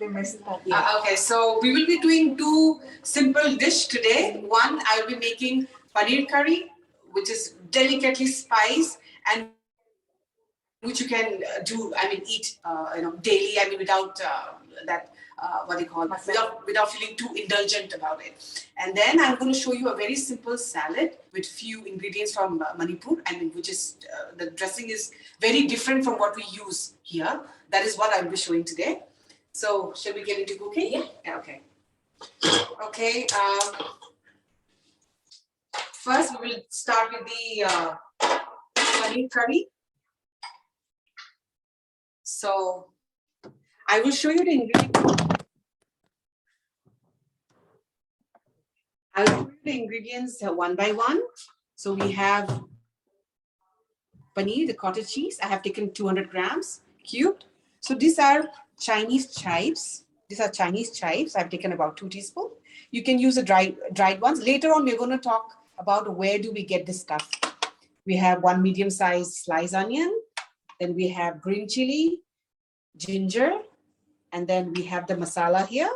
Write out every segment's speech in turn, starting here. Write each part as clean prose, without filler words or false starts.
they messed up. Okay, so we will be doing two simple dishes today. One, I will be making paneer curry, which is delicately spiced and which you can eat, daily. Without that, without feeling too indulgent about it. And then I'm going to show you a very simple salad with few ingredients from Manipur. Which is the dressing is very different from what we use here. That is what I will be showing today. So, shall we get into cooking? Yeah. Okay. Okay. First, we will start with the paneer curry. So, I will show you the ingredients. One by one. So, we have paneer, the cottage cheese. I have taken 200 grams cubed. So, these are Chinese chives. I've taken about 2 teaspoons. You can use the dried ones. Later on, we're going to talk about where do we get this stuff. We have 1 medium-sized sliced onion. Then we have green chili, ginger, and then we have the masala here.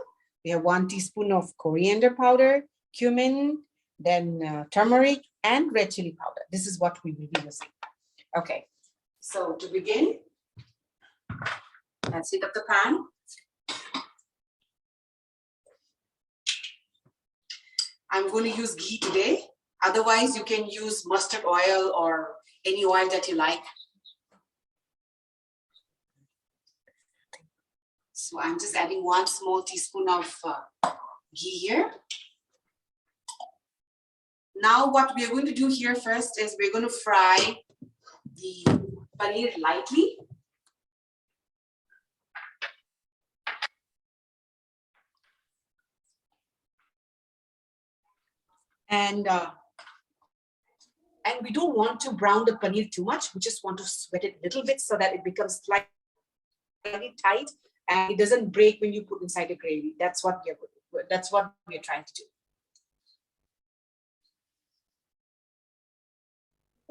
We have 1 teaspoon of coriander powder, cumin, then turmeric, and red chili powder. This is what we will be using. Okay, so to begin, let's heat up the pan. I'm going to use ghee today. Otherwise, you can use mustard oil or any oil that you like. So I'm just adding 1 small teaspoon of ghee here. Now what we are going to do here first is we're going to fry the paneer lightly. And we don't want to brown the paneer too much. We just want to sweat it a little bit so that it becomes slightly tight and it doesn't break when you put inside the gravy. That's what we're trying to do.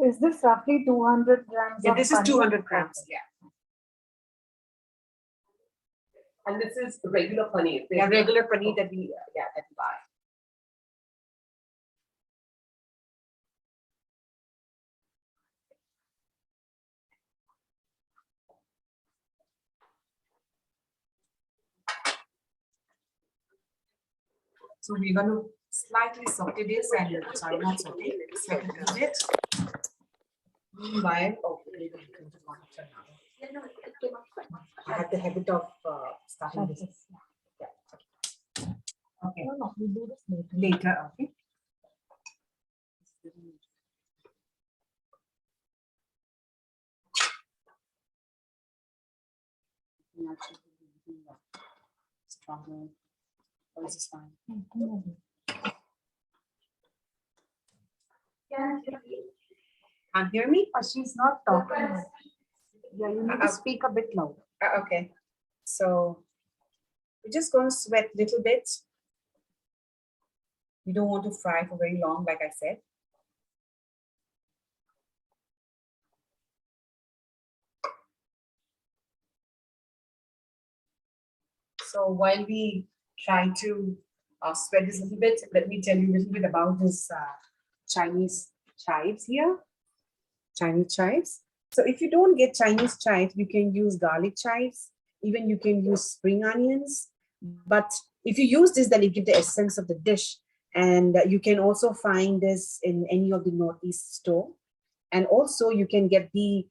Is this roughly 200 grams? Yeah, this is 200 grams. Yeah. And this is regular paneer. Yeah, regular paneer that we buy. So we're going to slightly saute this and not saute, sweat it a little bit. Meanwhile, I have the habit of starting this. Yeah. Okay. No, we do this Later, okay. Stronger. Or is this fine? Can't hear me? She's not talking. Yeah, you need to speak a bit louder. Okay. So we're just going to sweat a little bit. You don't want to fry for very long, like I said. So while we try to sweat this a little bit, let me tell you a little bit about this Chinese chives here. Chinese chives. So if you don't get Chinese chives, you can use garlic chives. Even you can use spring onions. But if you use this, then it gives the essence of the dish. And you can also find this in any of the Northeast store. And also you can get the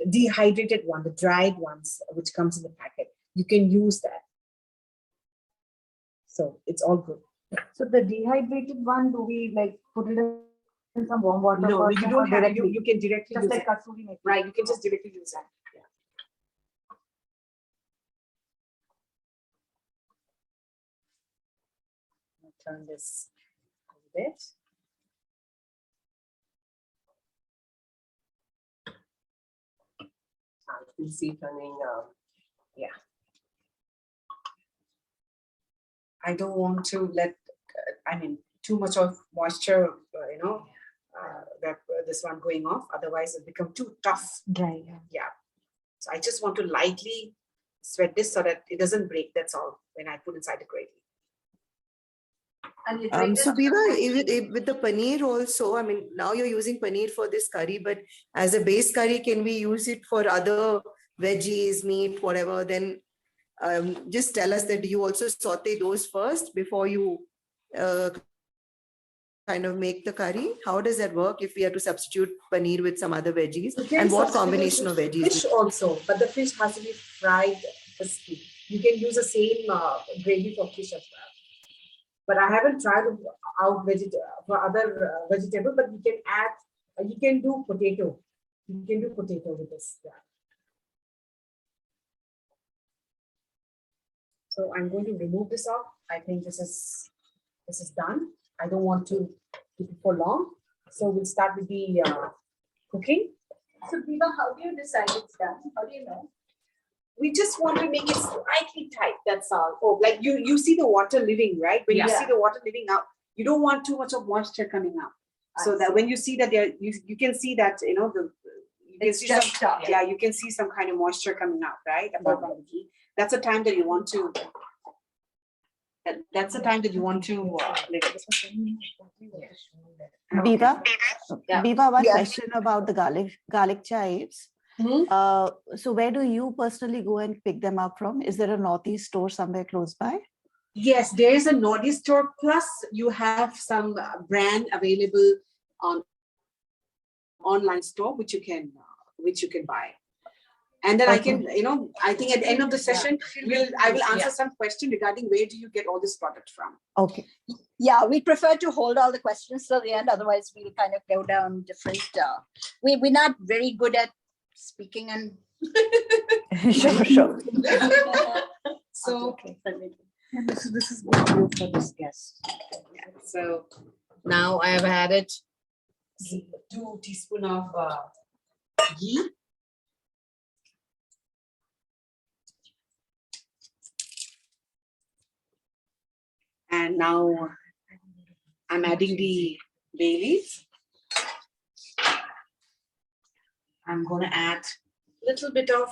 dehydrated one, the dried ones, which comes in the packet. You can use that. So it's all good. So the dehydrated one, do we like put it in some warm water? No, you don't have directly. You can directly just use like it. kasuri methi. Right, you can just directly use that. Yeah. I'll turn this a bit. You can see turning. Yeah. I don't want to let, too much of moisture, this one going off. Otherwise, it become too tough. Dry. Yeah. So I just want to lightly sweat this so that it doesn't break. That's all when I put inside the gravy. And you drink So this Biva, with the paneer also, I mean, now you're using paneer for this curry, but as a base curry, can we use it for other veggies, meat, whatever? Then just tell us that you also saute those first before you kind of make the curry. How does that work if we have to substitute paneer with some other veggies? And what combination of veggies? Fish also, but the fish has to be fried crispy. You can use the same gravy for fish as well. But I haven't tried out for other vegetable, but you can add, you can do potato. You can do potato with this. Yeah. So I'm going to remove this off. I think this is done. I don't want to keep it for long. So we'll start with the cooking. So Biva, how do you decide it's done? How do you know? We just want to make it slightly tight. That's all. Oh, like you see the water leaving, right? When you see the water leaving out, you don't want too much of moisture coming out. So that when you see that there, you can see that you can see some, you can see some kind of moisture coming out, right? Above the ghee. That's the time that you want to. That's the time that you want to. Biva, Yeah. Biva, one Yeah. question about the garlic chives. So where do you personally go and pick them up from? Is there a Northeast store somewhere close by? Yes, there is a Northeast store. Plus, you have some brand available on online store which you can buy. And then I can, I think at the end of the session, I will answer some question regarding where do you get all this product from. Okay. Yeah, we prefer to hold all the questions till the end. Otherwise, we'll kind of go down different. We're not very good at speaking and. Sure. So This is good for this guest. so now I have added 2 teaspoons of ghee. And now I'm adding the bay leaves. I'm going to add a little bit of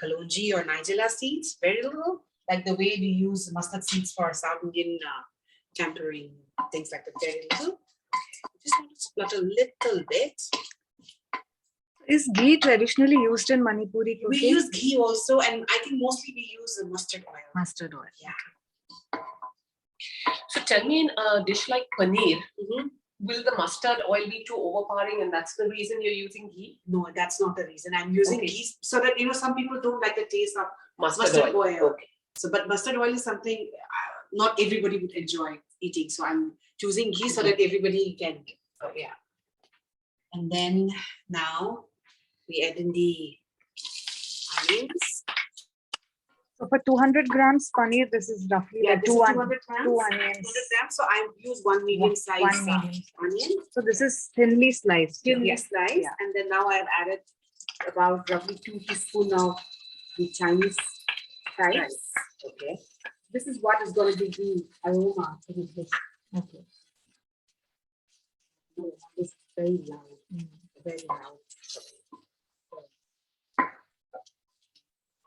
kalonji or nigella seeds, very little, like the way we use mustard seeds for South Indian tempering, things like that, very little. Just want to splutter a little bit. Is ghee traditionally used in Manipuri cooking? We use ghee also, and I think mostly we use mustard oil. Mustard oil. Yeah. So tell me, in a dish like paneer, will the mustard oil be too overpowering, and that's the reason you're using ghee? No, that's not the reason. I'm using Okay. ghee so that some people don't like the taste of Mustard oil. Okay. So, but mustard oil is something not everybody would enjoy eating. So I'm choosing ghee so that everybody can. Oh yeah. And then now we add in the onions. So for 200 grams paneer, this is roughly Yeah, like this is 200 200 grams. onions. 200 grams. So I use one medium size One medium onion. So this is thinly sliced. Thinly Yes. sliced, Yeah. and then now I've added about roughly 2 teaspoons of the Chinese chives. Okay, this is what is going to be the aroma to this dish. Okay. It's very loud, very loud.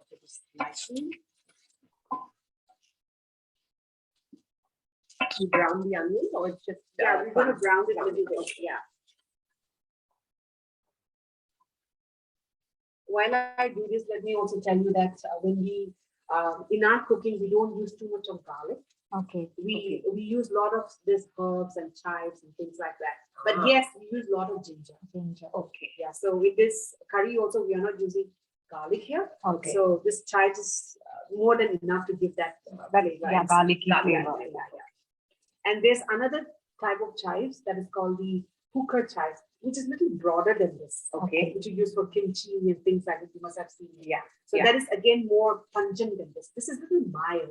Okay, just slicing. You brown the onion, or it's just Yeah, we're going to brown it a little bit. Yeah. While I do this, let me also tell you that when we in our cooking, we don't use too much of garlic. Okay. We use a lot of this herbs and chives and things like that. But yes, we use a lot of ginger. Okay. Yeah. So with this curry also, we are not using garlic here. Okay. So this chives is more than enough to give that flavor. Yeah, garlicky Yeah, flavor. yeah. And there's another type of chives that is called the hooker chives, which is a little broader than this. Okay. Which you use for kimchi and things like that. You must have seen. Yeah. So that is again more pungent than this. This is a little mild,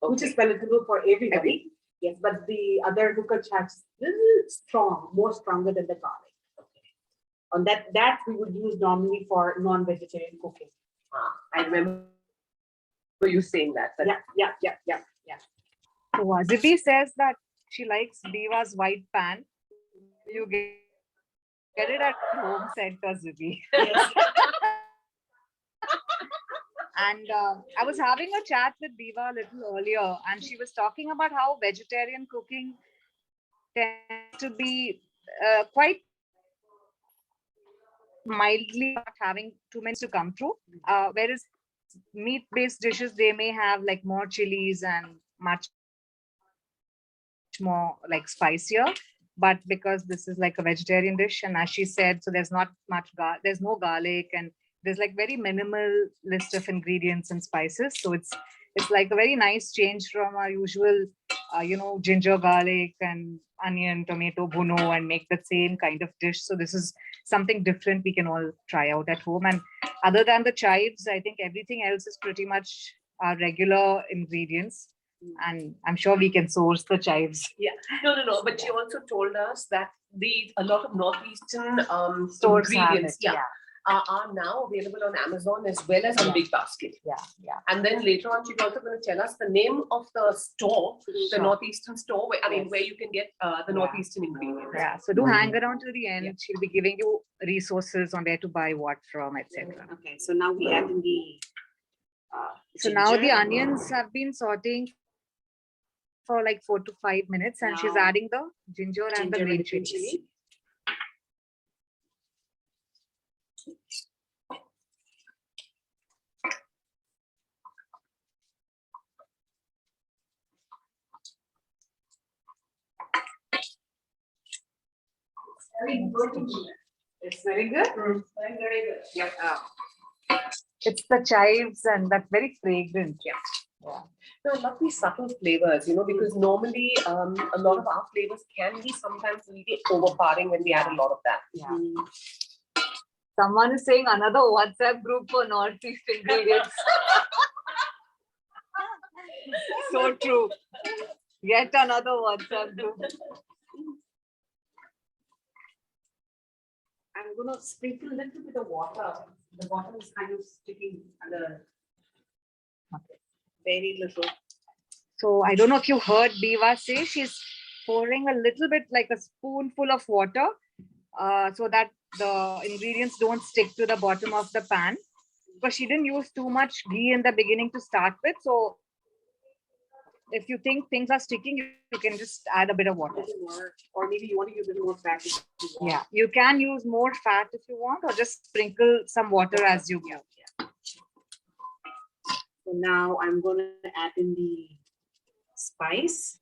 which is palatable for everybody. Yes, but the other hooker chives little strong, more stronger than the garlic. Okay. On that we would use normally for non-vegetarian cooking. I remember you saying that. Yeah. So Zibi says that she likes Biva's white pan. You get it at home center, Zibi. Yes. And I was having a chat with Biva a little earlier, and she was talking about how vegetarian cooking tends to be quite mildly not having too many to come through. Whereas meat-based dishes, they may have like more chilies and much more like spicier. But because this is like a vegetarian dish, and as she said, so there's not much there's no garlic, and there's like very minimal list of ingredients and spices. So it's like a very nice change from our usual, ginger, garlic, and onion, tomato, bhuno, and make the same kind of dish. So this is something different we can all try out at home. And other than the chives, I think everything else is pretty much our regular ingredients. And I'm sure we can source the chives. Yeah, no. But she also told us that a lot of northeastern Stores have ingredients, it, are now available on Amazon as well as on Big Basket. Yeah. And then later on, she's also going to tell us the name of the store, the northeastern store, where you can get the northeastern ingredients. Yeah. So do hang around till the end. She'll be giving you resources on where to buy what from, etc. Okay, so now we add in the So now the ginger. onions have been sauteing for like 4 to 5 minutes, and she's Now, adding the ginger and the ginger green and chilies. chili. Very good. It's very good. Very good. Yep. It's the chives, and that's very fragrant. No, I love these subtle flavors, because normally a lot of our flavors can be sometimes really overpowering when we add a lot of that. Someone is saying another WhatsApp group for Northeast ingredients. So true. Yet another WhatsApp group. I'm gonna sprinkle a little bit of water. The water is kind of sticking under. Very little. So I don't know if you heard Biva say she's pouring a little bit, like a spoonful of water, so that the ingredients don't stick to the bottom of the pan. Because she didn't use too much ghee in the beginning to start with. So if you think things are sticking, you can just add a bit of water. Or maybe you want to use a little more fat. Yeah, you can use more fat if you want, or just sprinkle some water as you go. So now I'm gonna add in the spice.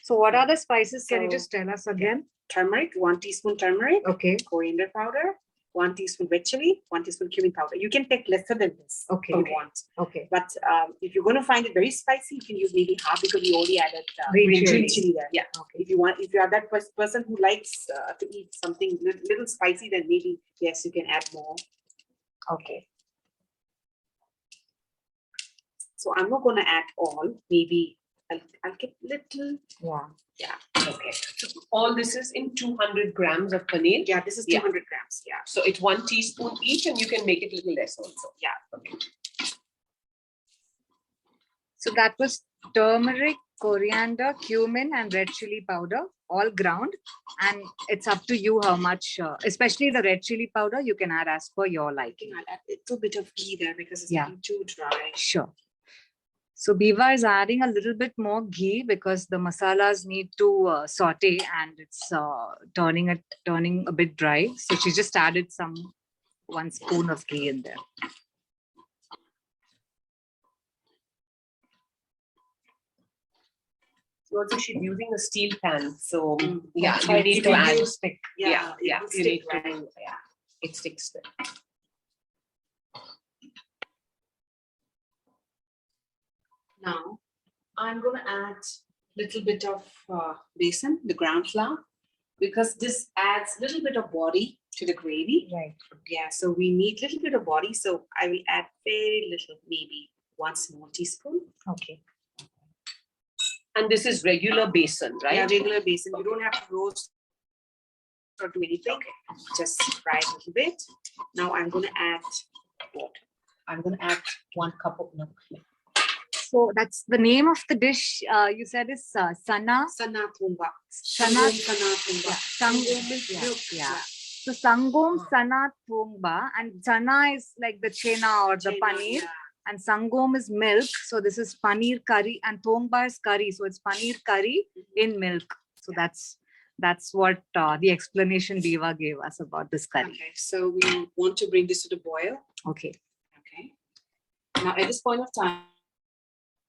So what are the spices? Can you So- just tell us again? Turmeric, 1 teaspoon turmeric. Okay. Coriander powder, 1 teaspoon red chili, 1 teaspoon cumin powder. You can take lesser than this Okay. if you want. Okay. But if you're going to find it very spicy, you can use maybe half because we already added Green green chili. chili there. Yeah. Okay. If you are that person who likes to eat something little spicy, then maybe yes, you can add more. Okay. So I'm not going to add all. Maybe I'll get little. Yeah. Okay. So all this is in 200 grams of paneer. Yeah, this is Yeah. 200 grams. Yeah. So it's 1 teaspoon each, and you can make it a little less also. Yeah. Okay. So that was turmeric, coriander, cumin, and red chili powder, all ground. And it's up to you how much, especially the red chili powder, you can add as per your liking. I'll add a little bit of ghee there because it's Yeah. getting too dry. Sure. So Biva is adding a little bit more ghee because the masalas need to saute, and it's turning a bit dry. So she just added 1 spoon of ghee in there. So also she's using a steel pan. So Mm. yeah, So you need to add. stick. Yeah, it yeah. will You stick, need right? to. Yeah, it sticks there. Now I'm going to add a little bit of besan, the ground flour, because this adds a little bit of body to the gravy. Right. Yeah, so we need a little bit of body. So I will add very little, maybe 1 small teaspoon. Okay. And this is regular besan, right? Yeah, regular besan. You don't have to roast or do anything. Just fry it a little bit. Now I'm going to add water. I'm going to add 1 cup of milk. So that's the name of the dish. You said is sana. Sana thumba. Sana. Sana thumba. Sangom is milk. Yeah. So sangom sana thongba, and chana is like the chena or the Chena, paneer, yeah. and sangom is milk. So this is paneer curry, and thongba is curry. So it's paneer curry in milk. So that's what the explanation Biva gave us about this curry. Okay, so we want to bring this to the boil. Okay. Okay. Now at this point of time,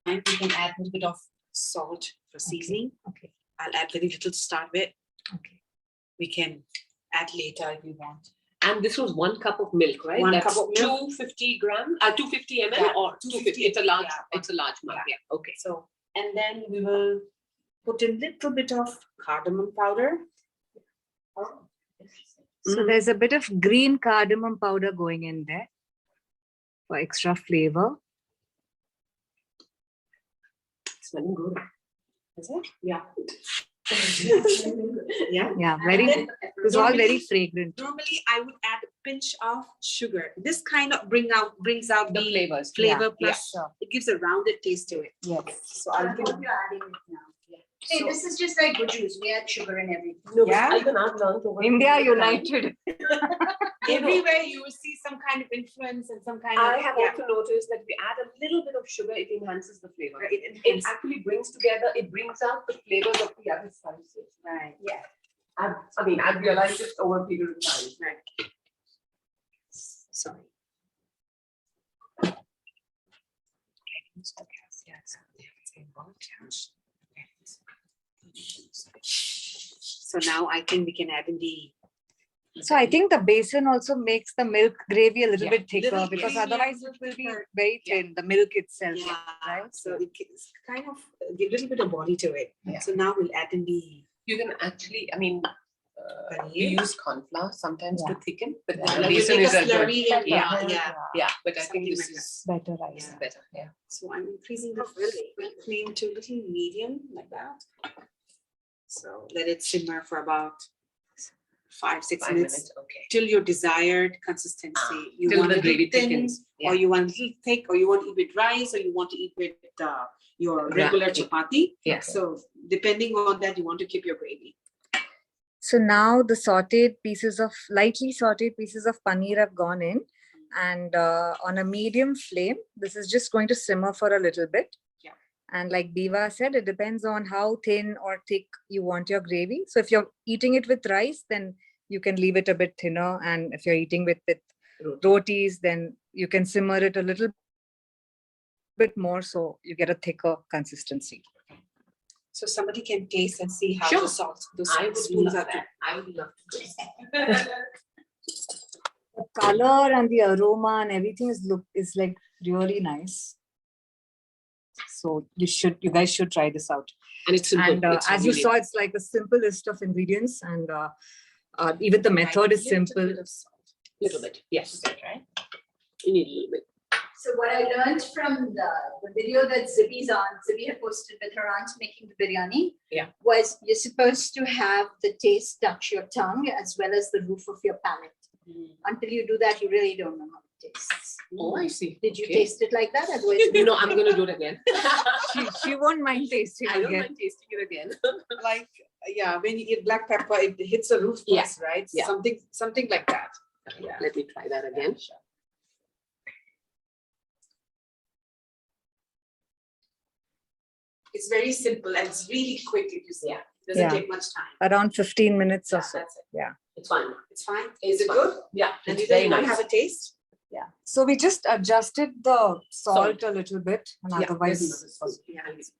we can add a little bit of salt for seasoning. Okay. I'll add very little to start with. Okay. We can add later if we want. And this was 1 cup of milk, right? 1 That's cup of milk. 250 grams, 250 ml Yeah, or 250. It's a large, yeah. it's a large mug. Yeah. Yeah. Okay. So, and then we will put a little bit of cardamom powder. So there's a bit of green cardamom powder going in there for extra flavor. Smelling good. Is it? Yeah. Yeah. Yeah, very. It's all very fragrant. Normally, I would add a pinch of sugar. This kind of brings out The the flavors. flavor, Yeah. plus it gives a rounded taste to it. Yes. So I'll give You're adding it now. Hey, this is just like good juice. We add sugar and everything. No, Yeah. even I've learned over India time. united. everywhere you will see some kind of influence and some kind of. I have yeah. also noticed that we add a little bit of sugar, it enhances the flavor. Right, it It enhances. actually brings together, it brings out the flavors of the other spices. Right. Yeah. I've realized it over a period of time. Right. Sorry. So now I think we can add in the. So I think the basin also makes the milk gravy a little Yeah. bit thicker, Little because creamier, otherwise it will be thicker. very Yeah. thin, the milk itself. Yeah, Right? so it gives kind of give a little bit of body to it. Yeah. So now we'll add in the. You can actually, we Paneer. use corn flour sometimes to thicken, but Yeah. the Like you basin make is a a good. slurry and- Yeah, yeah. but I think Something this like is Better this rice. is better. Yeah. So I'm increasing the flame to a little medium like that. So let it simmer for about 5-6 5 minutes. minutes. Okay. Till your desired consistency. You Till want the it gravy thin, thickens. or you want a little thick, or you want to eat with rice, or you want to eat with your regular Yeah. chapati. Yeah. So depending on that, you want to keep your gravy. So now the lightly sauteed pieces of paneer have gone in, and on a medium flame, this is just going to simmer for a little bit. Yeah. And like Biva said, it depends on how thin or thick you want your gravy. So if you're eating it with rice, then you can leave it a bit thinner. And if you're eating with rotis, then you can simmer it a little bit more, so you get a thicker consistency. So somebody can taste and see how Sure. the salt, those I would spoons love are. that. I would love to. The color and the aroma and everything is like really nice. So you guys should try this out. And it's simple. And It's as you really saw, it's like the simple list of ingredients, and even the method is simple. little bit. Yes. Right? You need a little bit. So what I learned from the video that Zibby's on, Zibby had posted with her aunt making the biryani. Yeah. Was you're supposed to have the taste touch your tongue as well as the roof of your palate. Until you do that, you really don't know how it tastes. Oh, I see. Did you Okay. taste it like that? Otherwise, No, I'm going to do it again. She won't mind tasting I don't again. mind tasting it again. Like, yeah, when you eat black pepper, it hits the roof Yeah. first, right? Yeah. Something like that. Yeah. Let me try that again. It's very simple and it's really quick if you see. Yeah. Doesn't Yeah. take much time. Around 15 minutes or so. That's it. Yeah. It's fine. It's fine. It's Is it fine. good? Yeah, And it's you very want to nice. have a taste? Yeah. So we just adjusted the salt a little bit, and Yeah, otherwise, there's another salt. Yeah. This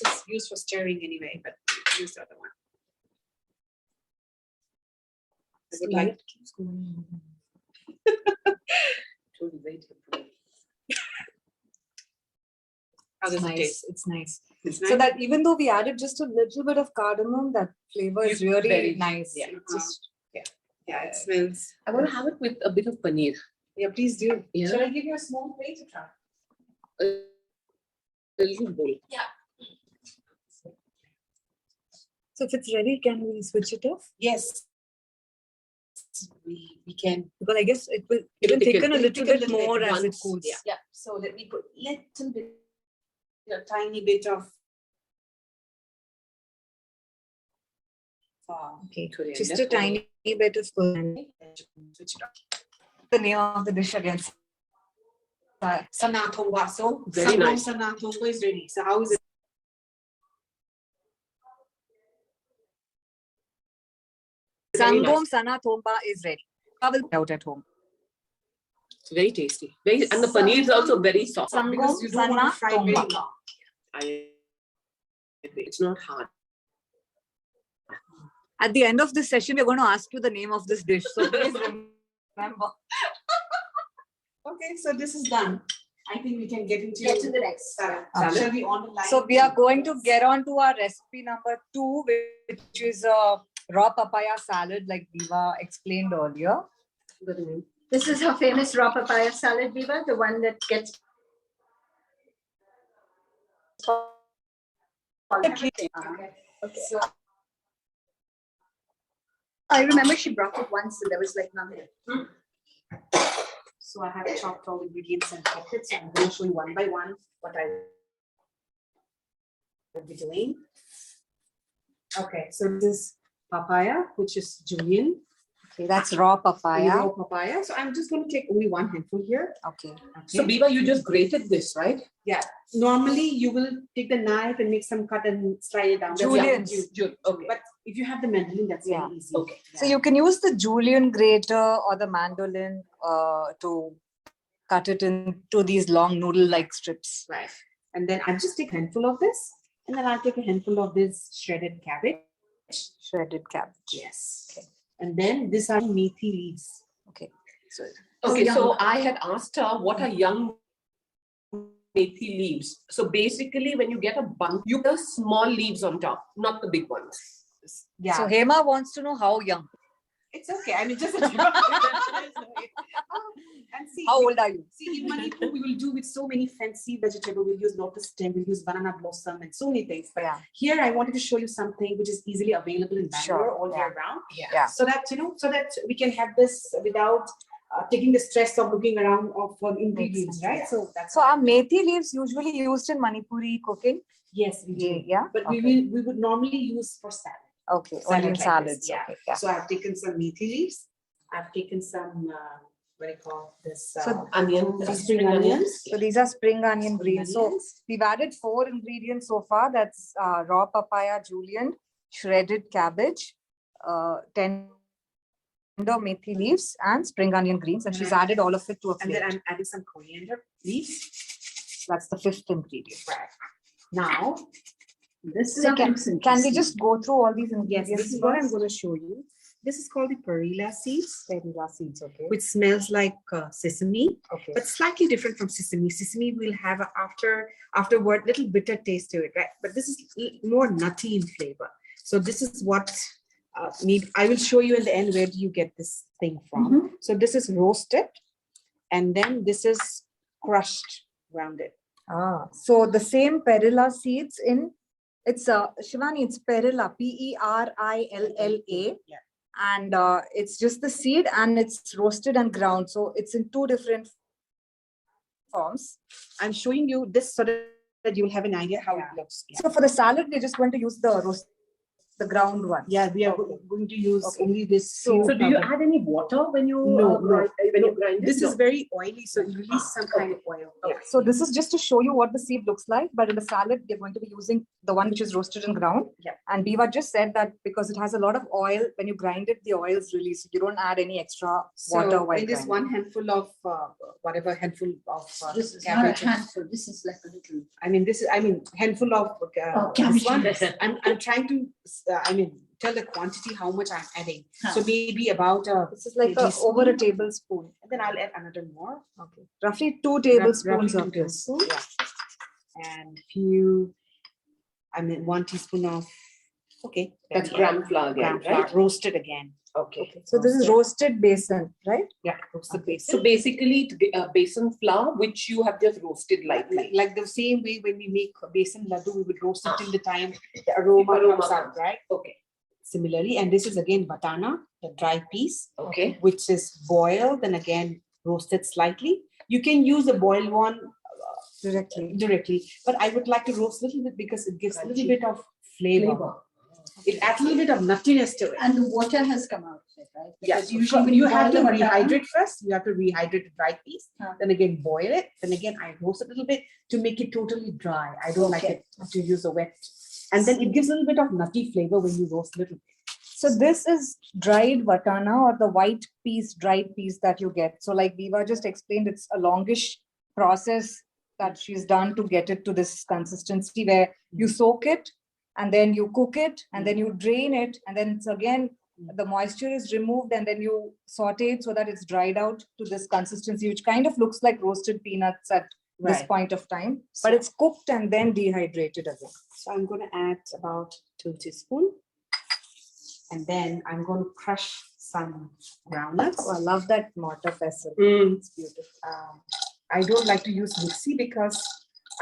is used for stirring anyway, but use the other one. I would like. keeps going. Totally very different. How does it Nice. taste? It's nice. It's So nice. that even though we added just a little bit of cardamom, that flavor is really Very- nice. Yeah. It's just Yeah, it smells. I want to have it with a bit of paneer. Yeah, please do. Yeah. Shall I give you a small plate to try? A little bowl. so if it's ready, can we switch it off? Yes. We can. Because I guess it will It'll thicken a thicken. little bit more as it once. cools. Yeah. Yeah. So let me put little bit, a tiny bit of. Okay. Coriander. Just a tiny bit of coriander. Switch it off. The name of the dish again. Sana Thongba. So Very Sangom nice. Sana Thongba is ready. So how is it? Very nice. Sangom Sana Thomba is ready. I will out at home. It's very tasty. Very, and the paneer is also very soft. Because you don't want to fry very Thongba. long. I agree. It's not hard. At the end of this session, we're going to ask you the name of this dish. So please remember. Okay, so this is done. I think we can get into the next. salad. Salad. Shall we on the line? So we are going to get on to our recipe number 2, which is a raw papaya salad, like Biva explained earlier. This is her famous raw papaya salad, Biva, the one that gets. Okay. So I remember she brought it once and there was like nothing. So I have chopped all the ingredients and kept it. So I'm going to show you one by one what I will be doing. Okay, so this is papaya, which is julienne. Okay, that's raw papaya. Raw papaya. So I'm just going to take only one handful here. Okay. So Biva, you just grated this, right? Yeah. Normally you will take the knife and make some cut and slide it down. That's Julienne. Okay. But if you have the mandolin, that's Yeah. very easy. Okay. So you can use the julienne grater or the mandolin to cut it into these long noodle-like strips. Right. And then I'll just take a handful of this, and then I'll take a handful of this shredded cabbage. Shredded cabbage. Yes. Okay. And then these are meaty leaves. Okay. So Okay, so I had asked her what are young meaty leaves. So basically, when you get a bun, you put small leaves on top, not the big ones. Yeah. So Hema wants to know how young. It's okay. I mean, just a and see, How old are you? see, in Manipur, we will do with so many fancy vegetables. We'll use lotus stem, we'll use banana blossom, and so many things. But Yeah. here, I wanted to show you something which is easily available in Bangalore Sure, all yeah. year round. Yeah. So that so that we can have this without taking the stress of looking around for ingredients, right? So that's So are methi leaves usually used in Manipuri cooking? yes, we do. Yeah. But Okay. we would normally use for salad. Okay. Salad Only in like this, salads. yeah. Okay. Yeah. So I've taken some meaty leaves. I've taken some what do you call this? So Onion, spring onions. So these are spring onion Spring greens. So onions. we've added 4 ingredients so far. That's raw papaya julienne, shredded cabbage, tender methi leaves, and spring onion greens. And she's added all of it to a And plate. then I'm adding some coriander leaves. That's the 5th ingredient. Right. Now, this So can we interesting. just go through all these yes, ingredients? this is what I'm first? going to show you. This is called the perilla seeds, Perilla seeds, okay. which smells like sesame, Okay. but slightly different from sesame. Sesame will have a afterward little bitter taste to it, right? But this is more nutty in flavor. So this is what I will show you in the end. Where do you get this thing from? So this is roasted, and then this is crushed, grounded. So the same perilla seeds it's Shivani, it's perilla, Perilla. Yeah. And it's just the seed and it's roasted and ground. So it's in 2 different forms. I'm showing you this so that you'll have an idea how it looks. Yeah. So for the salad, we're just going to use the ground one. Yeah, we are going to use only this. So So do you add any water when you No, grind it? This No. is very oily, so you release some kind of oil. Yeah. So this is just to show you what the seed looks like. But in the salad, we're going to be using the one which is roasted and ground. Yeah. And Biva just said that because it has a lot of oil, when you grind it, the oil is released. So you don't add any extra water So while in this grinding. one handful of whatever handful of This is not a cabbage. handful, this is like a little. Handful of cabbage. this one. I'm trying to tell the quantity how much I'm adding. So maybe about This is like teaspoon. over a tablespoon. and then I'll add another more. Okay. Roughly 2 tablespoons Roughly of two this. tablespoons, yeah. And few, 1 teaspoon of That's gram flour again, gram flour, right? roasted again. Okay. So this is roasted basin, right? Yeah, roasted basin. So basically, basin flour, which you have just roasted lightly. Like the same way when we make besan laddu, we would roast it till the time the aroma comes out, right? Okay. Similarly, and this is again batana, the dry piece, Okay. which is boiled and again roasted slightly. You can use a boiled one Directly. directly, but I would like to roast a little bit because it gives a little bit of flavor. It adds a little bit of nuttiness to it. And the water has come out of it, right? Yes, Because usually when you have to boil the mutton- rehydrate first. You have to rehydrate the dried piece. Huh. Then again, boil it. Then again, I roast it a little bit to make it totally dry. I don't like Okay. it to use a wet. And then it gives a little bit of nutty flavor when you roast a little bit. So this is dried vatana or the white piece, dried piece that you get. So like Biva just explained, it's a longish process that she's done to get it to this consistency where you soak it and then you cook it and then you drain it and then it's again, the moisture is removed and then you saute it so that it's dried out to this consistency, which kind of looks like roasted peanuts at this Right. point of time, but it's cooked and then dehydrated again. So I'm going to add about 2 teaspoons. And then I'm going to crush some groundnuts. Oh, I love that mortar pestle. It's beautiful. I don't like to use mixie because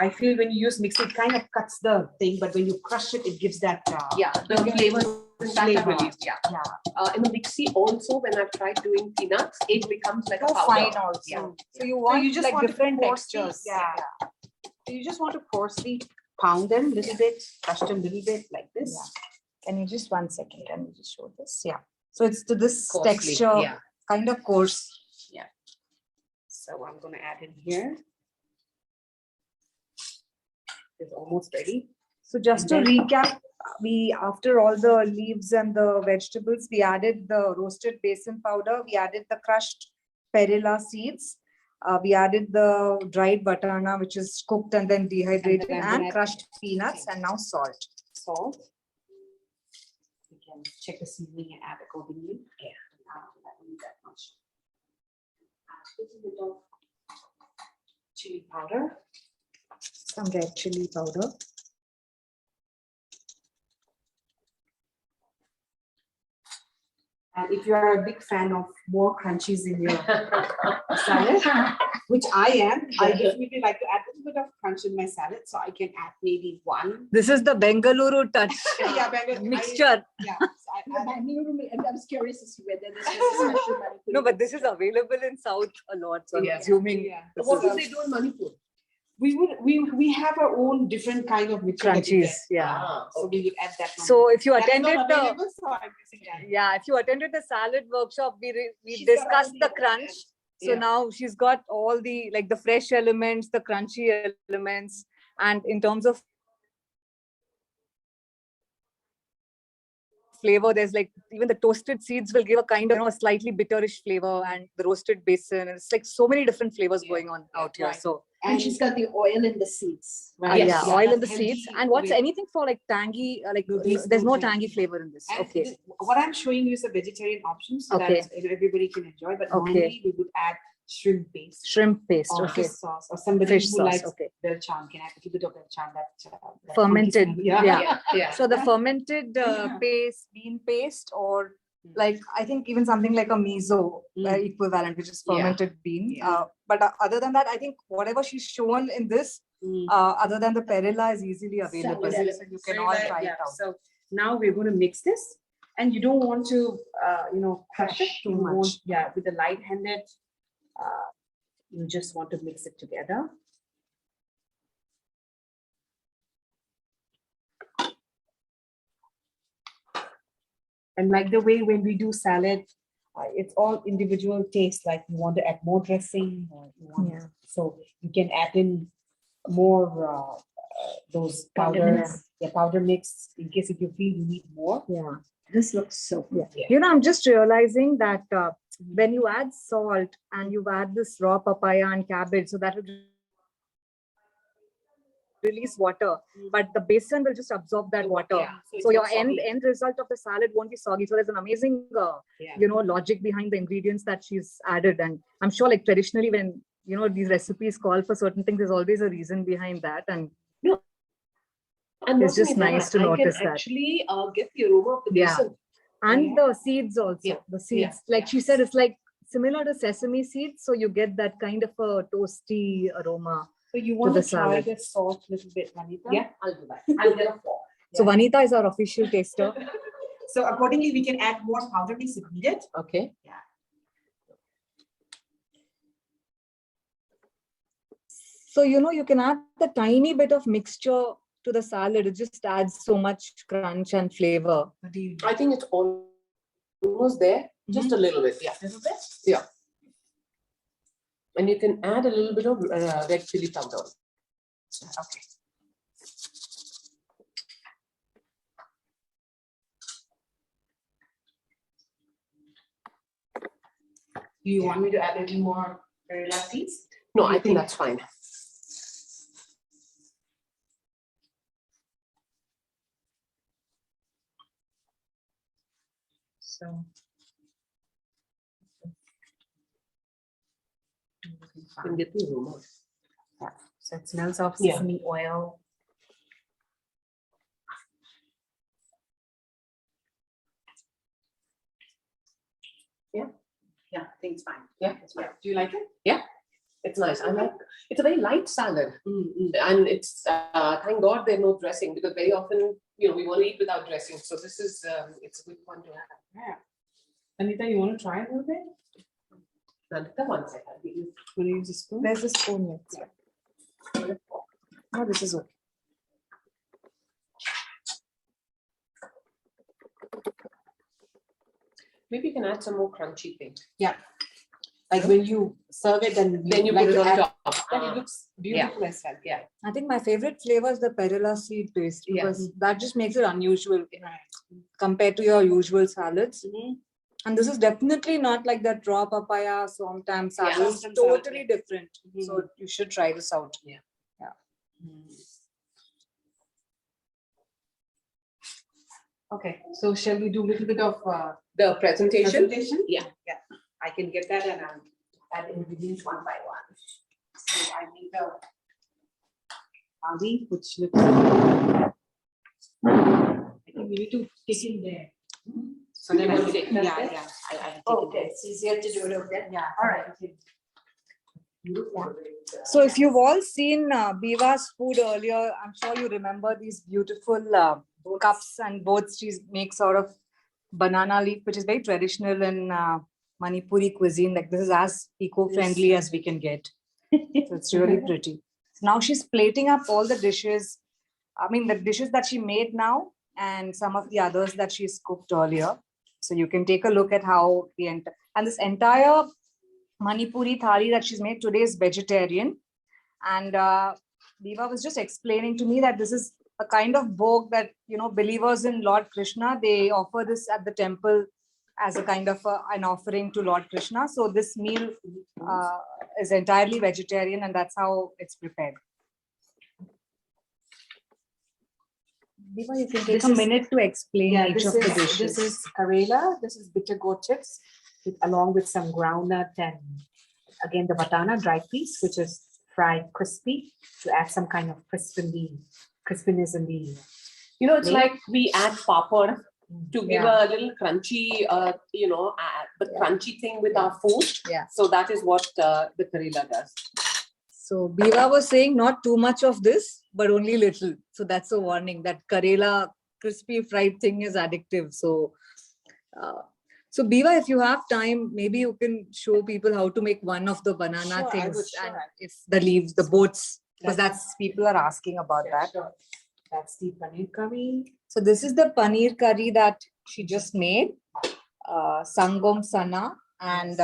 I feel when you use mixie, it kind of cuts the thing, but when you crush it, it gives that The flavor. flavor. Yeah. In the mixie also, when I've tried doing peanuts, it becomes like a So powder. fine also. Yeah. So you want you just like want to different coarsely- textures. yeah. So you just want to coarsely pound them a little bit, crush them a little bit like this. Yeah. Can you just 1 second? Can you just show this? Yeah. So it's to this Coarsely, texture, yeah. kind of coarse. So I'm going to add in here. It's almost ready. So just to And recap, we after all the leaves and the vegetables, we added the roasted basin powder, we added the crushed perilla seeds, we added the dried batana, which is cooked and then dehydrated, I'm and, gonna add crushed peanuts, and now salt. Salt. You can check the seasoning and add accordingly. Yeah. I don't need that much. Add a little bit of chili powder. Some red chili powder. And if you are a big fan of more crunchies in your salad, which I am, I definitely like to add a little bit of crunch in my salad. So I can add maybe 1. This is the Bengaluru touch Yeah, but mixture. Yeah. So I I'm curious to see whether this is a special Manipuri No, but this is available in South a lot, so I'm Yeah. assuming. Yeah. this What is- do they do in Manipur? We have our own different kind of mixture that we Crunchies, get. yeah. So we would add that one. So if you That's attended not the, available, so I'm using that. yeah, if you attended the salad workshop, we She's got all discussed the the crunch. So Yeah. now she's got all the, like the fresh elements, the crunchy elements, and in terms of flavor, there's like even the toasted seeds will give a kind of, slightly bitterish flavor, and the roasted basin. It's like so many different flavors going on out here. Right. So And she's got the oil in the seeds. Right. yeah, Yes. oil in the That's seeds. healthy And what's with- anything for like tangy, No, there's there's no no tangy. tangy flavor in this. And Okay. what I'm showing you is a vegetarian option so Okay. that everybody can enjoy. But Okay. normally we would add shrimp paste Shrimp paste. or Okay. fish sauce, or somebody Fish who sauce. likes Okay. belchan can add a little bit of belchan. That Fermented, funky yeah. smell. Yeah. So the fermented Yeah. paste, bean paste, or like I think even something like a miso equivalent, which is Yeah. fermented bean. Yeah. But other than that, I think whatever she's shown in this, Mm. other than the perilla, is easily available. Salad. So you can So all like- try yeah, it out. So now we're going to mix this, and you don't want to, crush it too You much. want- Yeah, with the light-handed, you just want to mix it together. And like the way when we do salad, it's all individual taste. Like you want to add more dressing, or you want, Yeah. so you can add in more those powders, the powder mix, in case if you feel you need more. Yeah. This looks so good. I'm just realizing that when you add salt and you add this raw papaya and cabbage, so that will release water, but the basin will just absorb that water. Yeah, so it's So your not soggy. end result of the salad won't be soggy. So there's an amazing, Yeah. logic behind the ingredients that she's added. And I'm sure like traditionally when, these recipes call for certain things, there's always a reason behind that. And And It's not just only nice that, to I notice can that. actually get the aroma of the Yeah. basil. the seeds also, Yeah. the seeds, Yeah. like she said, it's like similar to sesame seeds. So you get that kind of a toasty aroma. So you want the to try salad. the salt a little bit, Vanita? Yeah, I'll do that. I'll get a fork. So Vanita is our official taster. So accordingly, we can add more powder mix if needed. Okay. So, you can add the tiny bit of mixture to the salad. It just adds so much crunch and flavor. I think it's almost there. Just a little bit. Yeah. Little bit? Yeah. And you can add a little bit of red chili powder. Okay. Do you want me to add a little more perilla seeds? No, I think that's fine. So. You can get the aroma. Yeah. So it smells of Yeah. sesame oil. Yeah. Yeah, I think it's fine. Yeah. It's fine. Do you like it? It's nice. I like. It's a very light salad, and it's thank God there's no dressing, because very often we want to eat without dressing. So this is it's a good one to have. Yeah. Anita, you want to try a little bit? Nandita, one second. Want to use a spoon? There's a spoon. Yes. No, this is okay. Maybe you can add some more crunchy thing. Like when you serve it and Then you like put it to on add- top. then it looks beautiful as well. Yeah. I think my favorite flavor is the perilla seed paste, because that just makes it unusual compared to your usual salads. And this is definitely not like that raw papaya somtam salad. It's Somtam salad, totally different. So you should try this out. Okay, so shall we do a little bit of The presentation. Yeah. I can get that and I'll add ingredients one by one. So I need the ali, which looks. I think we need to kick in there. So then I will take that. Yeah. Okay, it's easier to do it over there. Yeah. All right. So if you've all seen Biva's food earlier, I'm sure you remember these beautiful cups and boats she makes out of banana leaf, which is very traditional in Manipuri cuisine. Like this is as eco-friendly as we can get. So it's really pretty. Now she's plating up all the dishes. I mean, the dishes that she made now and some of the others that she's cooked earlier. So you can take a look at how and this entire Manipuri thali that she's made today is vegetarian. And Biva was just explaining to me that this is a kind of bhog that, believers in Lord Krishna, they offer this at the temple as a kind of an offering to Lord Krishna. So this meal is entirely vegetarian, and that's how it's prepared. Biva, you can take a minute to explain each of the dishes. This is Karela, this is bitter gourd chips, along with some groundnut and again the vatana dry piece, which is fried crispy to add some kind of crispiness in the. It's like we add papad to give a little crunchy, the crunchy thing with our food. Yeah. So that is what the Karela does. So Biva was saying not too much of this, but only little. So that's a warning that Karela crispy fried thing is addictive. So, so Biva, if you have time, maybe you can show people how to make one of the banana things, and if the leaves, the boats, because that's people are asking about that. Sure. That's the paneer curry. So this is the paneer curry that she just made, Sangom Sana, and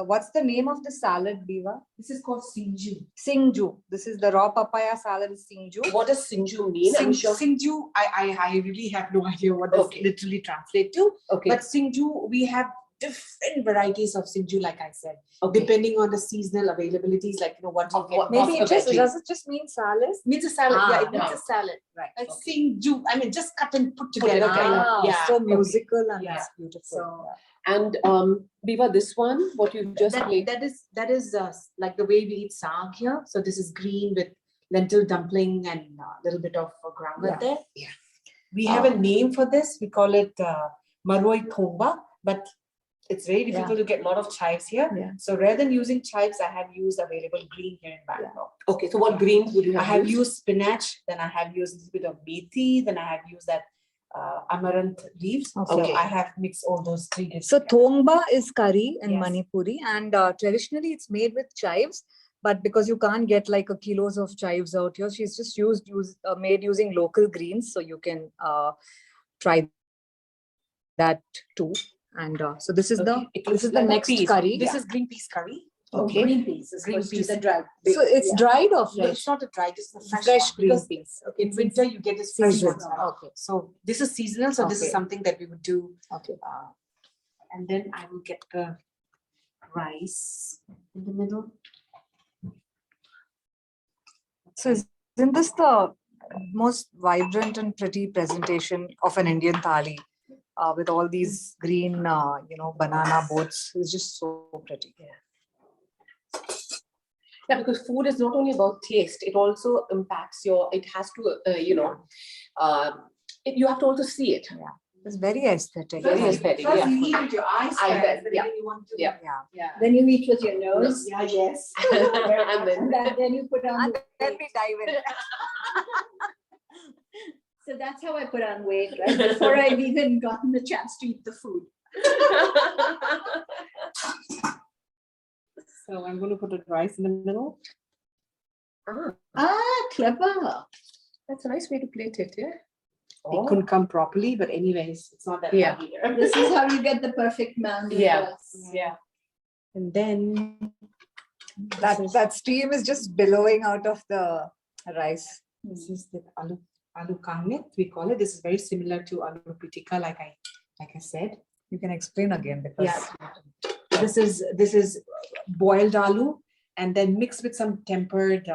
what's the name of the salad, Biva? This is called Singju. Singju. This is the raw papaya salad is Singju. What does Singju mean? Singju, I really have no idea what does literally translate to. Okay. But Singju, we have different varieties of Singju, like I said, depending on the seasonal availabilities, like what you get. Maybe it just does it just mean salad? Means a salad. It means a salad. Right. Like Singju. I mean, just cut and put together. So musical and it's beautiful. So, and Biva, this one, what you just made. that is like the way we eat saag here. So this is green with lentil dumpling and a little bit of groundnut there. Yeah. We have a name for this. We call it maroi thongba, but it's very difficult to get a lot of chives here. Yeah. So rather than using chives, I have used available green here in Bangalore. Okay, so what greens would you have? I have used spinach, then I have used a little bit of methi, then I have used that amaranth leaves. Okay. So I have mixed all those three. So thongba is curry in Manipuri, and traditionally it's made with chives. But because you can't get like a kilos of chives out here, she's just made using local greens. So you can try that too. And so this is It the next peas. curry. This is green peas curry. Okay. Green peas. Green peas. The dried. So it's dried or No, fresh? it's not a dry, this is a Fresh green because peas. in winter you get this fresh Seasonal. ones. Right? Okay. So this is seasonal. So this is Okay. something that we would do. Okay. And then I will get the rice in the middle. So isn't this the most vibrant and pretty presentation of an Indian thali with all these green, banana boats? It's just so pretty. Yeah, because food is not only about taste; it also impacts it has to, you have to also see it. Yeah, it's very aesthetic. Very aesthetic. First Yeah. you eat with your eyes I first, bet, and yeah. then you want to. Yeah. Yeah. Then you eat with your nose. Yeah, yes. And Then you put on. And then we dive in. So that's how I put on weight, right? Before I've even gotten the chance to eat the food. So I'm going to put the rice in the middle. Clever. That's a nice way to plate it, yeah. It couldn't come properly, but anyways, it's not that Yeah. bad either. This is how you get the perfect mound. Yeah. Yeah. And then That steam is just billowing out of the rice. this is the aloo kangnit, we call it. This is very similar to aloo pitika, like I said. You can explain again because This is boiled aloo and then mixed with some tempered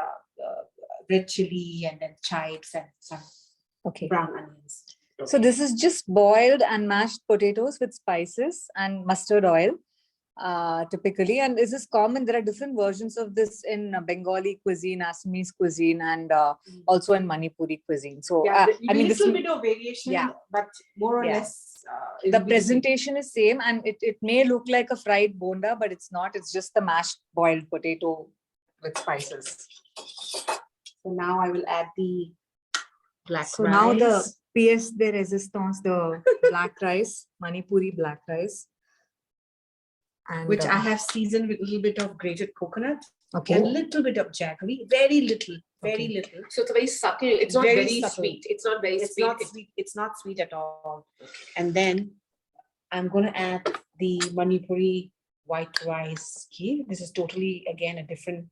red chili and then chives and some brown onions. So this is just boiled and mashed potatoes with spices and mustard oil, typically. And this is common. There are different versions of this in Bengali cuisine, Assamese cuisine, and also in Manipuri cuisine. So I mean, little bit of variation, but more or less. The presentation is same, and it may look like a fried bonda, but it's not. It's just the mashed boiled potato with spices. So now I will add the black rice. So now the pièce de résistance, the black rice, Manipuri black rice. And, which I have seasoned with a little bit of grated coconut Okay. and a little bit of jaggery, very little, very little. So it's a very subtle, it's not Very very subtle. sweet. It's not very It's sweet. not sweet. It's not sweet at all. And then I'm going to add the Manipuri white rice kheer. This is totally, again, a different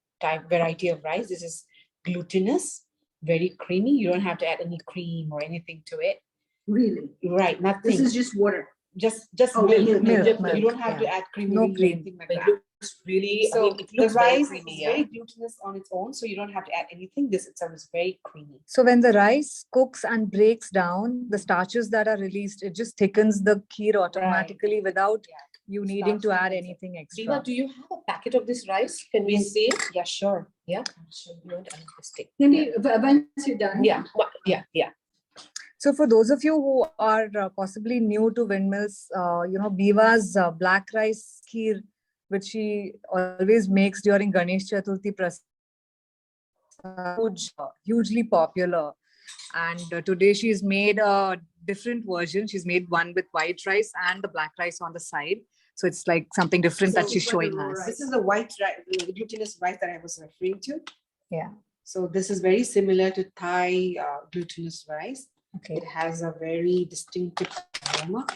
variety of rice. This is glutinous, very creamy. You don't have to add any cream or anything to it. Really? Right, nothing. This is just water. Just Oh, milk. milk, You don't have to add cream. No or cream. anything like It that. looks really, So it the looks very rice creamy, is yeah. very glutinous on its own, so you don't have to add anything. This itself is very creamy. So when the rice cooks and breaks down, the starches that are released, it just thickens the kheer automatically without you needing to add anything extra. Biva, do you have a packet of this rice? Can we see it? Yeah, sure. Yeah. You know what, I'll just take- Maybe once you're done. Yeah. Yeah. So for those of you who are possibly new to Windmills, Biva's black rice kheer, which she always makes during Ganesh Chaturthi, hugely popular. And today she's made a different version. She's made one with white rice and the black rice on the side. So it's like something different that she's showing us. This is the white rice, the glutinous rice that I was referring to. Yeah. So this is very similar to Thai glutinous rice. Okay. It has a very distinctive aroma.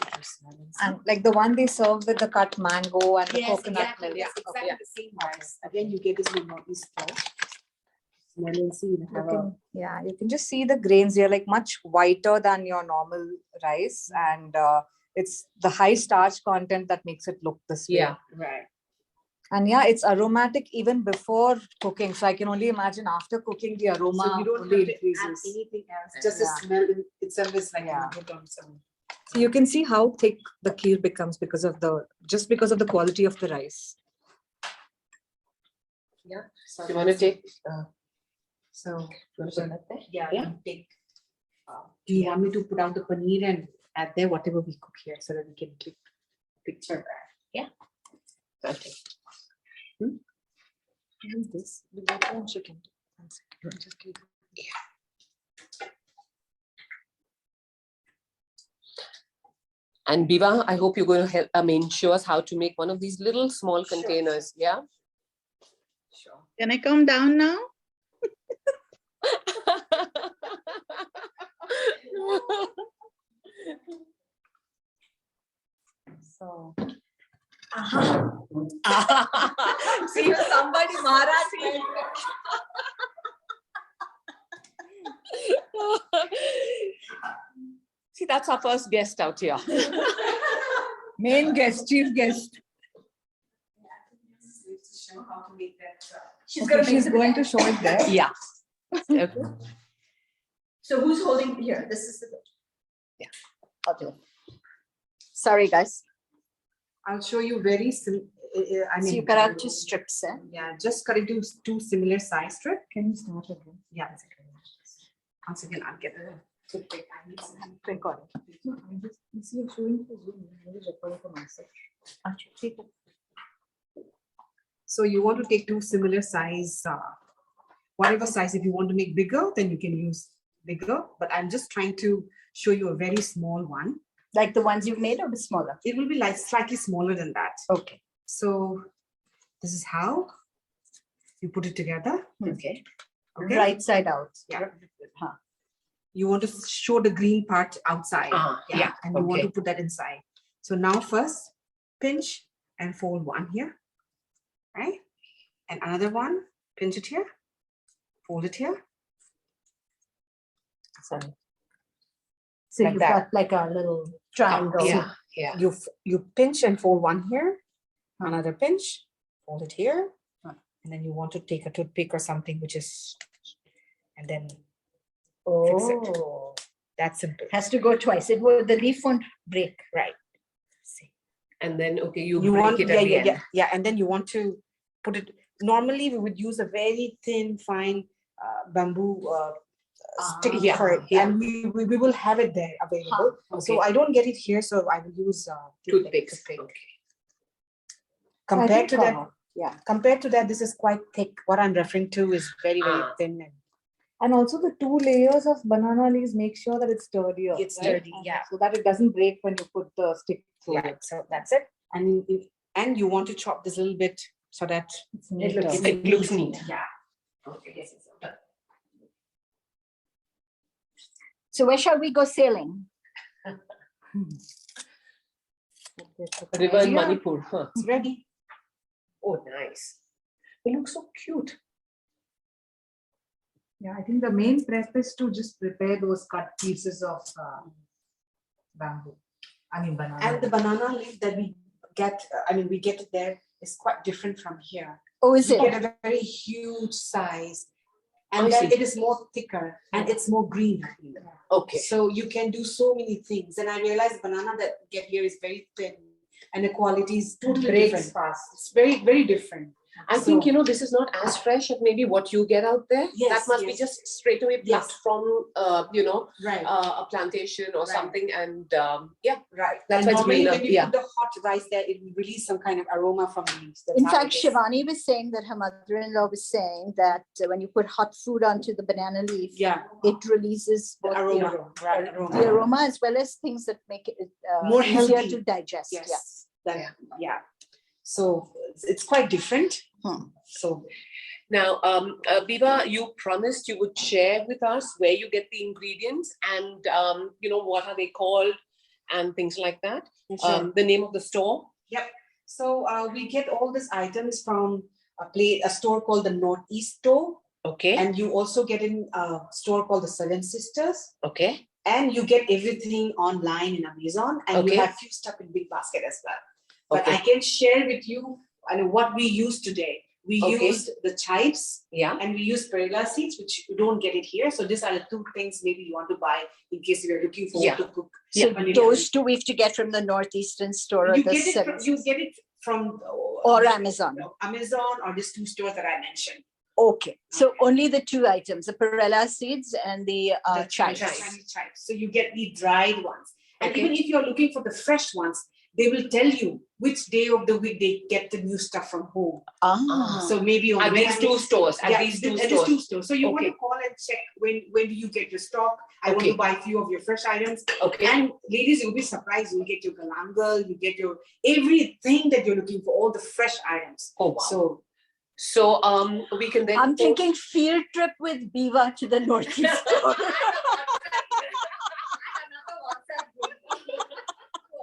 And like the one they serve with the cut mango and the coconut milk. Yeah, exactly the same rice. Again, you get this in the northeast style. Smell and see. You can just see the grains. They're like much whiter than your normal rice, and it's the high starch content that makes it look this way. Yeah. Right. And yeah, it's aromatic even before cooking. So I can only imagine after cooking the aroma So you don't only have to add increases. anything else. Just the smell itself is like Yeah. put on some. So you can see how thick the kheer becomes because of the quality of the rice. Yeah. So You want to take? So You want to put that there? yeah. Yeah. Take. Do you want me to put out the paneer and add there whatever we cook here so that we can click picture that? Yeah. Okay. This with the own chicken. And Biva, I hope you're going to help, show us how to make one of these little small containers. Yeah. Sure. Can I come down now? So, See, somebody Maharaj. See, that's our first guest out here. main guest, chief guest. Show how to make that. She's Okay, she's going to show it there. Yeah. Okay. So who's holding here? This is the. Yeah. I'll do it. Sorry, guys. I'll show you very So you cut out 2 strips, eh? Yeah, just cut into 2 similar size strips. Can you start again? Yeah. Once again, I'll get a toothpick. I need some toothpick on it. No, I just, you see, you're showing for Zoom. I was recording for myself. So you want to take 2 similar size, whatever size. If you want to make bigger, then you can use bigger. But I'm just trying to show you a very small one. Like the ones you've made or the smaller? It will be like slightly smaller than that. Okay. So this is how you put it together. Okay. Okay. Right side out. Yeah. Huh. You want to show the green part outside. Yeah. And you want Okay. to put that inside. So now first pinch and fold one here. Right? And another one, pinch it here, fold it here. Sorry. So Like you've that. got like a little triangle. Yeah. You pinch and fold one here, another pinch, fold it here, and then you want to take a toothpick or something which is, and then fix it. Oh. That's simple. Has to go twice. It will, the leaf won't break. Right. And then, okay, you You break want, it yeah, at the yeah, end. yeah, and then you want to put it. Normally, we would use a very thin, fine bamboo stick Yeah, for it, yeah. and we will have it there available. Okay. So I don't get it here, so I will use Toothpicks. toothpick. Okay. Compared to that, yeah. Compared to that, this is quite thick. What I'm referring to is very, very thin. And also the 2 layers of banana leaves make sure that it's sturdier. It's right? sturdy, yeah. So that it doesn't break when you put the stick through Yeah, it. so that's it. And you want to chop this a little bit so that It looks neat. Yeah. Okay. So where shall we go sailing? River in Yeah. Manipur. Huh. It's ready. Oh, nice. It looks so cute. Yeah, I think the main prep is to just prepare those cut pieces of bamboo. I mean banana. And the banana leaf that we get, we get it there is quite different from here. Oh, is You it? get a very huge size, I and then see. it is more thicker and it's more green. Okay. So you can do so many things. And I realized banana that we get here is very thin, and the quality is totally breaks different. fast. It's very, very different. I So- think, this is not as fresh as maybe what you get out there. Yes, That must be yes. just straight away plucked Yes. from, Right. a plantation or Right. something. And Right. That's And why it's normally greener, when you yeah. put the hot rice there, it will release some kind of aroma from the leaves. That's In how fact, it is. Shivani was saying that her mother-in-law was saying that when you put hot food onto the banana leaf, Yeah. it releases The both aroma. Right. the aroma as well as things that make it More easier healthy. to digest. Yes. Yeah. So it's quite different. So now, Biva, you promised you would share with us where you get the ingredients and, what are they called and things like that. The name of the store. Yep. So we get all these items from a store called the Northeast Store, Okay. and you also get in a store called the Seven Sisters, Okay. and you get everything online in Amazon, and Okay. you have few stuff in Big Basket as well. But Okay. I can share with you what we use today. We Okay. used the chives, Yeah. and we use perilla seeds, which you don't get it here. So these are the 2 things maybe you want to buy in case you're looking for Yeah. to cook. So paneer. those 2 we have to get from the Northeastern store or You the get it Seven from, you get it from or Amazon. Amazon or these 2 stores that I mentioned. Okay, so only the 2 items, the perilla seeds and the The chives. Chinese chives. So you get the dried ones. And Okay. even if you're looking for the fresh ones, they will tell you which day of the week they get the new stuff from home. Ah, So maybe on At these 2 stores. At Yeah, these 2 at stores. these 2 stores. So you want Okay. to call and check when do you get your stock. I want Okay. to buy a few of your fresh items. Okay. And ladies, you'll be surprised. You'll get your galangal, you get your everything that you're looking for, all the fresh items. Oh, wow. So So we can then. I'm thinking field trip with Biva to the Northeast.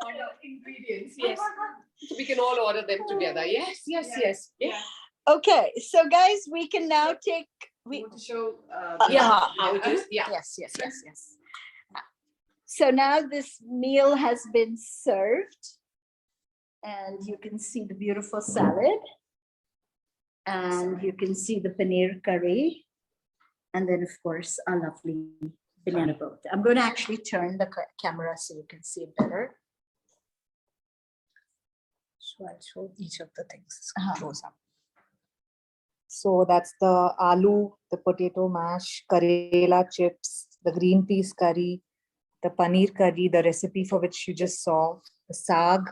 Order ingredients, yes. So we can all order them together. Yes. Yeah. Okay, so guys, we can now take. You want to show? How it is. Yeah. Yes. So now this meal has been served, and you can see the beautiful salad, and you can see the paneer curry, and then of course our lovely banana boat. I'm going to actually turn the camera so you can see it better. So I'll show each of the things close up. So that's the aloo, the potato mash, karela chips, the green peas curry, the paneer curry, the recipe for which you just saw, the saag,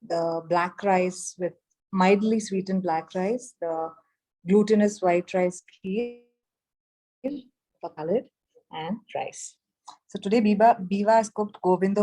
the black rice with mildly sweetened black rice, the glutinous white rice kheer, salad, and rice. So today Biva has cooked Govindo